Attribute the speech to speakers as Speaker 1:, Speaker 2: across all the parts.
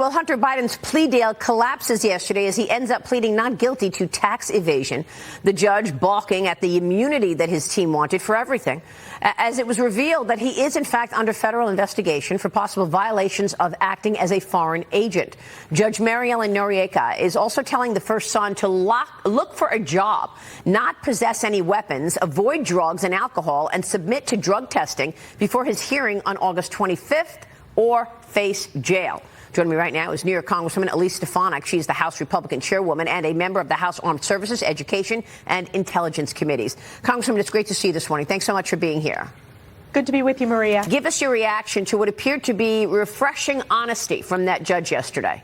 Speaker 1: Well, Hunter Biden's plea deal collapses yesterday as he ends up pleading not guilty to tax evasion. The judge balking at the immunity that his team wanted for everything, as it was revealed that he is, in fact, under federal investigation for possible violations of acting as a foreign agent. Judge Mary Ellen Noriega is also telling the first son to look for a job, not possess any weapons, avoid drugs and alcohol, and submit to drug testing before his hearing on August 25th or face jail. Joining me right now is New York Congresswoman Elise Stefanik. She's the House Republican chairwoman and a member of the House Armed Services, Education, and Intelligence Committees. Congresswoman, it's great to see you this morning. Thanks so much for being here.
Speaker 2: Good to be with you, Maria.
Speaker 1: Give us your reaction to what appeared to be refreshing honesty from that judge yesterday.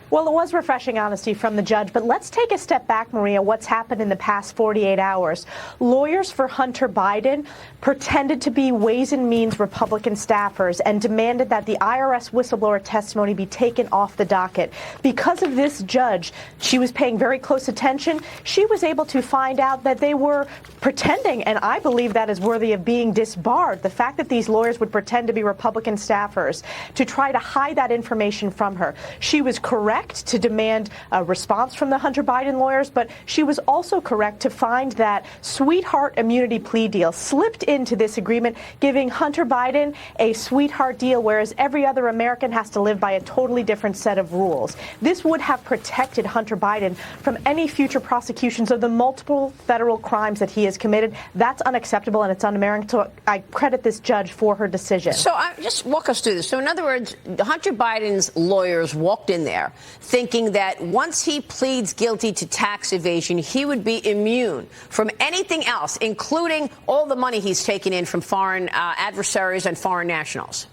Speaker 2: Well, it was refreshing honesty from the judge, but let's take a step back, Maria, what's happened in the past 48 hours. Lawyers for Hunter Biden pretended to be Ways and Means Republican staffers and demanded that the IRS whistleblower testimony be taken off the docket. Because of this judge, she was paying very close attention. She was able to find out that they were pretending, and I believe that is worthy of being disbarred. The fact that these lawyers would pretend to be Republican staffers to try to hide that information from her. She was correct to demand a response from the Hunter Biden lawyers, but she was also correct to find that sweetheart immunity plea deal slipped into this agreement, giving Hunter Biden a sweetheart deal, whereas every other American has to live by a totally different set of rules. This would have protected Hunter Biden from any future prosecutions of the multiple federal crimes that he has committed. That's unacceptable and it's un-American. So I credit this judge for her decision.
Speaker 1: So just walk us through this. So in other words, Hunter Biden's lawyers walked in there thinking that once he pleads guilty to tax evasion, he would be immune from anything else, including all the money he's taken in from foreign adversaries and foreign nationals.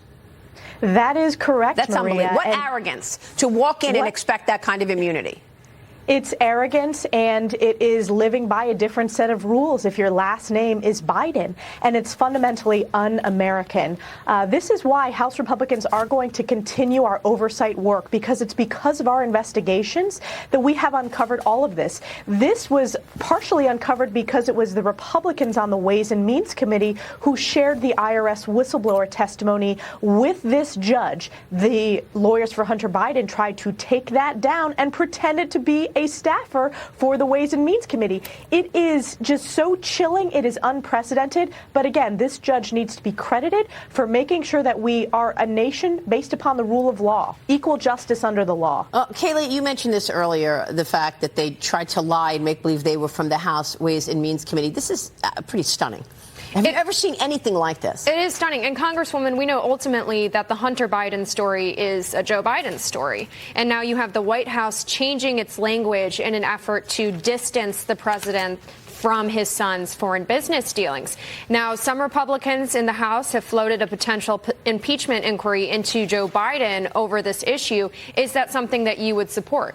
Speaker 2: That is correct,
Speaker 1: That's
Speaker 2: Maria.
Speaker 1: Unbelievable. What arrogance to walk in and expect that kind of immunity.
Speaker 2: It's arrogance, and it is living by a different set of rules if your last name is Biden, and it's fundamentally un-American. This is why House Republicans are going to continue our oversight work, because it's because of our investigations that we have uncovered all of this. This was partially uncovered because it was the Republicans on the Ways and Means Committee who shared the IRS whistleblower testimony with this judge. The lawyers for Hunter Biden tried to take that down and pretended to be a staffer for the Ways and Means Committee. It is just so chilling. It is unprecedented. But again, this judge needs to be credited for making sure that we are a nation based upon the rule of law, equal justice under the law.
Speaker 1: Kayleigh, you mentioned this earlier, the fact that they tried to lie and make believe they were from the House Ways and Means Committee. This is pretty stunning. Have you ever seen anything like this?
Speaker 3: It is stunning. And Congresswoman, we know ultimately that the Hunter Biden story is a Joe Biden story. And now you have the White House changing its language in an effort to distance the president from his son's foreign business dealings. Now, some Republicans in the House have floated a potential impeachment inquiry into Joe Biden over this issue. Is that something that you would support?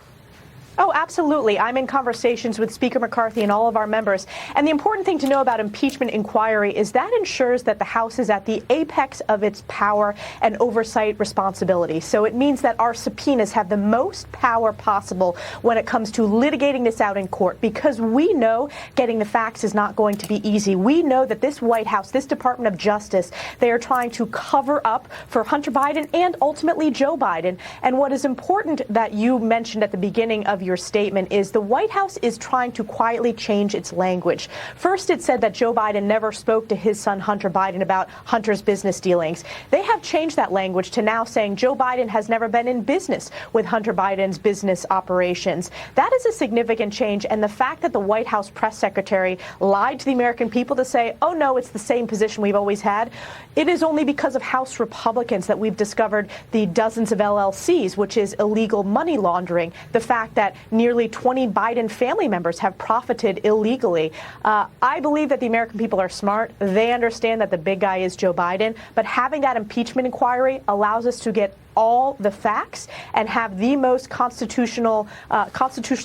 Speaker 2: Oh, absolutely. I'm in conversations with Speaker McCarthy and all of our members. And the important thing to know about impeachment inquiry is that ensures that the House is at the apex of its power and oversight responsibility. So it means that our subpoenas have the most power possible when it comes to litigating this out in court, because we know getting the facts is not going to be easy. We know that this White House, this Department of Justice, they are trying to cover up for Hunter Biden and ultimately Joe Biden. And what is important that you mentioned at the beginning of your statement is the White House is trying to quietly change its language. First, it said that Joe Biden never spoke to his son Hunter Biden about Hunter's business dealings. They have changed that language to now saying Joe Biden has never been in business with Hunter Biden's business operations. That is a significant change, and the fact that the White House press secretary lied to the American people to say, oh no, it's the same position we've always had, it is only because of House Republicans that we've discovered the dozens of LLCs, which is illegal money laundering, the fact that nearly 20 Biden family members have profited illegally. I believe that the American people are smart. They understand that the big guy is Joe Biden, but having that impeachment inquiry allows us to get all the facts and have the most constitutionally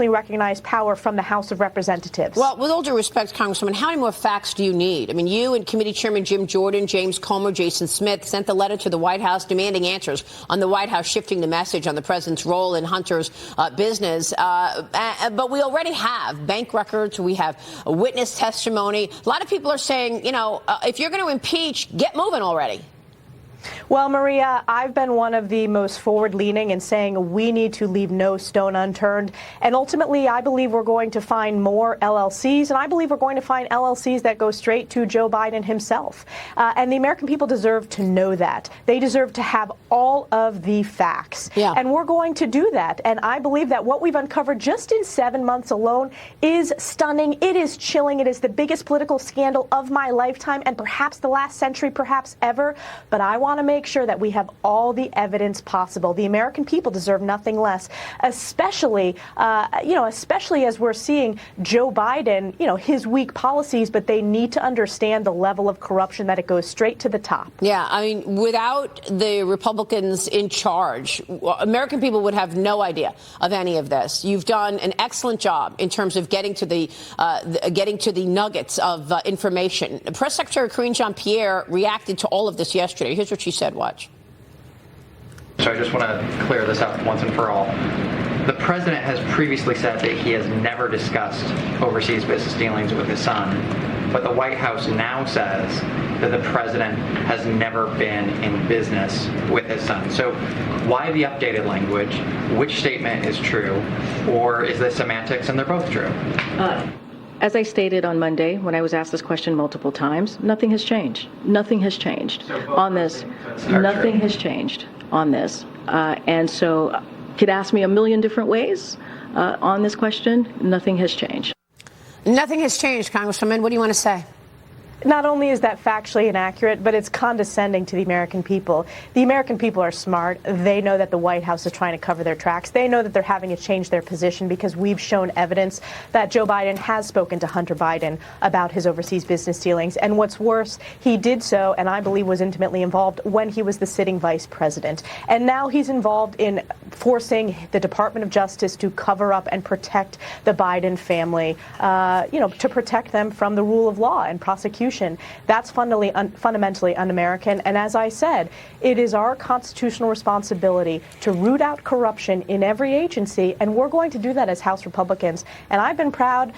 Speaker 2: recognized power from the House of Representatives.
Speaker 1: Well, with all due respect, Congresswoman, how many more facts do you need? I mean, you and Committee Chairman Jim Jordan, James Comer, Jason Smith sent the letter to the White House demanding answers on the White House shifting the message on the president's role in Hunter's business. But we already have bank records. We have a witness testimony. A lot of people are saying, if you're going to impeach, get moving already.
Speaker 2: Well, Maria, I've been one of the most forward-leaning in saying we need to leave no stone unturned. And ultimately, I believe we're going to find more LLCs, and I believe we're going to find LLCs that go straight to Joe Biden himself. And the American people deserve to know that. They deserve to have all of the facts.
Speaker 1: Yeah.
Speaker 2: And we're going to do that. And I believe that what we've uncovered just in 7 months alone is stunning. It is chilling. It is the biggest political scandal of my lifetime and perhaps the last century, perhaps ever. But I want to make sure that we have all the evidence possible. The American people deserve nothing less, especially, especially as we're seeing Joe Biden, his weak policies, but they need to understand the level of corruption that it goes straight to the top.
Speaker 1: Yeah, I mean, without the Republicans in charge, American people would have no idea of any of this. You've done an excellent job in terms of getting to the nuggets of information. Press Secretary Karine Jean-Pierre reacted to all of this yesterday. Here's what she said. Watch.
Speaker 4: So I just want to clear this up once and for all. The president has previously said that he has never discussed overseas business dealings with his son, but the White House now says that the president has never been in business with his son. So why the updated language? Which statement is true? Or is this semantics and they're both true?
Speaker 5: As I stated on Monday, when I was asked this question multiple times, nothing has changed. Nothing has changed on this. Nothing has changed on this. And so could ask me a million different ways on this question. Nothing has changed.
Speaker 1: Nothing has changed, Congresswoman. What do you want to say?
Speaker 2: Not only is that factually inaccurate, but it's condescending to the American people. The American people are smart. They know that the White House is trying to cover their tracks. They know that they're having to change their position because we've shown evidence that Joe Biden has spoken to Hunter Biden about his overseas business dealings. And what's worse, he did so, and I believe was intimately involved when he was the sitting vice president. And now he's involved in forcing the Department of Justice to cover up and protect the Biden family, to protect them from the rule of law and prosecution. That's fundamentally un-American. And as I said, it is our constitutional responsibility to root out corruption in every agency, and we're going to do that as House Republicans. And I've been proud,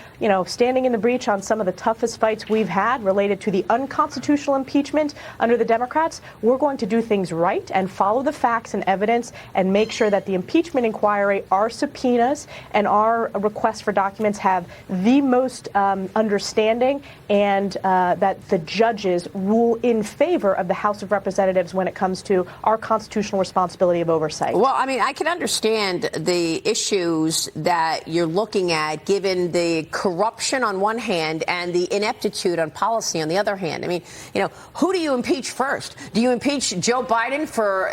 Speaker 2: standing in the breach on some of the toughest fights we've had related to the unconstitutional impeachment under the Democrats. We're going to do things right and follow the facts and evidence and make sure that the impeachment inquiry, our subpoenas, and our requests for documents have the most understanding and that the judges rule in favor of the House of Representatives when it comes to our constitutional responsibility of oversight.
Speaker 1: Well, I mean, I can understand the issues that you're looking at, given the corruption on one hand and the ineptitude on policy on the other hand. I mean, who do you impeach first? Do you impeach Joe Biden for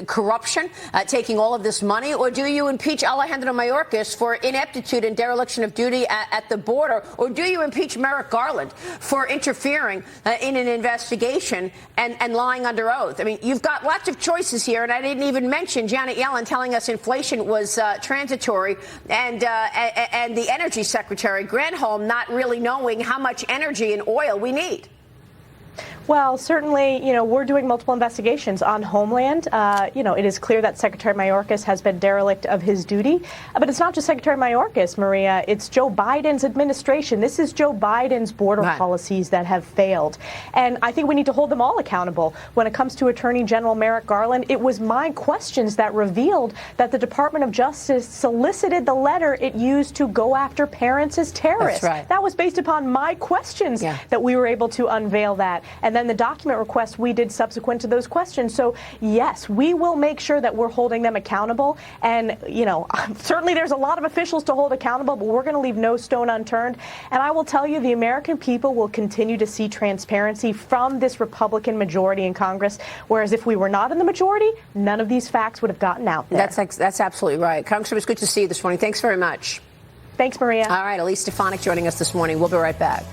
Speaker 1: corruption, taking all of this money, or do you impeach Alejandro Mayorkas for ineptitude and dereliction of duty at the border, or do you impeach Merrick Garland for interfering in an investigation and lying under oath? I mean, you've got lots of choices here, and I didn't even mention Janet Yellen telling us inflation was transitory, and the Energy Secretary Granholm not really knowing how much energy and oil we need.
Speaker 2: Well, certainly, we're doing multiple investigations on Homeland. It is clear that Secretary Mayorkas has been derelict of his duty. But it's not just Secretary Mayorkas, Maria. It's Joe Biden's administration. This is Joe Biden's border policies that have failed. And I think we need to hold them all accountable. When it comes to Attorney General Merrick Garland, it was my questions that revealed that the Department of Justice solicited the letter it used to go after parents as terrorists.
Speaker 1: That's right.
Speaker 2: That was based upon my questions that we were able to unveil that. And then the document request we did subsequent to those questions. So, yes, we will make sure that we're holding them accountable. And, certainly there's a lot of officials to hold accountable, but we're going to leave no stone unturned. And I will tell you, the American people will continue to see transparency from this Republican majority in Congress, whereas if we were not in the majority, none of these facts would have gotten out there.
Speaker 1: That's absolutely right. Congressman, it's good to see you this morning. Thanks very much.
Speaker 2: Thanks, Maria.
Speaker 1: All right, Elise Stefanik joining us this morning. We'll be right back.